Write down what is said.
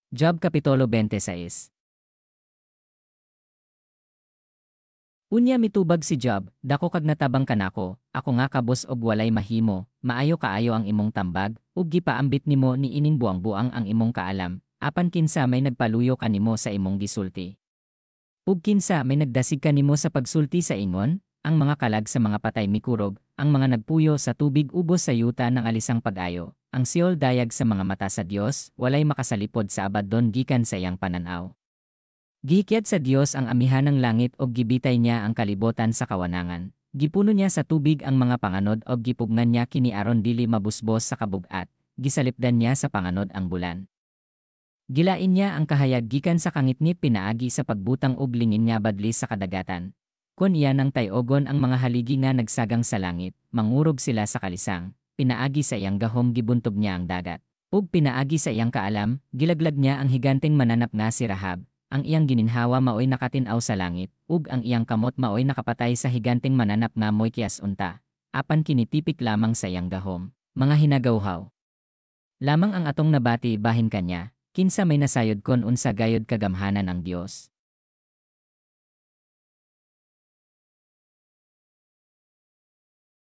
Job Kapitulo 26. Unya mitubag si Job, dako kag natabang kanako, ako nga kabos og walay mahimo, maayo kaayo ang imong tambag, ug gipaambit nimo ni ining buang-buang ang imong kaalam, apan kinsa may nagpaluyo kanimo sa imong gisulti. Ug kinsa may nagdasig kanimo sa pagsulti sa ingon, ang mga kalag sa mga patay mikurog, ang mga nagpuyo sa tubig ubos sa yuta ng alisang pag-ayo, ang Seol dayag sa mga mata sa Dios, walay makasalipod sa abaddon gikan sa iyang pananaw. Gihikyat sa Dios ang amihan ng langit o gibitay niya ang kalibotan sa kawanangan. Gipuno niya sa tubig ang mga panganod o gipugnan niya kini aron dili mabusbos sa kabugat. Gisalipdan niya sa panganod ang bulan. Gilain niya ang kahayag gikan sa kangitngit pinaagi sa pagbutang ug lingin niya badli sa kadagatan. Kun iya nang tayogon ang mga haligi nga nagsagang sa langit, mangurog sila sa kalisang. Pinaagi sa iyang gahom gibuntog niya ang dagat. Ug pinaagi sa iyang kaalam, gilaglag niya ang higanteng mananap nga si Rahab. Ang iyang gininhawa maoy nakatinaw sa langit, ug ang iyang kamot maoy nakapatay sa higanteng mananap nga moy kiyas unta. Apan kinitipik lamang sa iyang gahom, mga hinagawhaw. Lamang ang atong nabati bahin kanya, kinsa may nasayod kon unsa gayod kagamhanan ang Dios.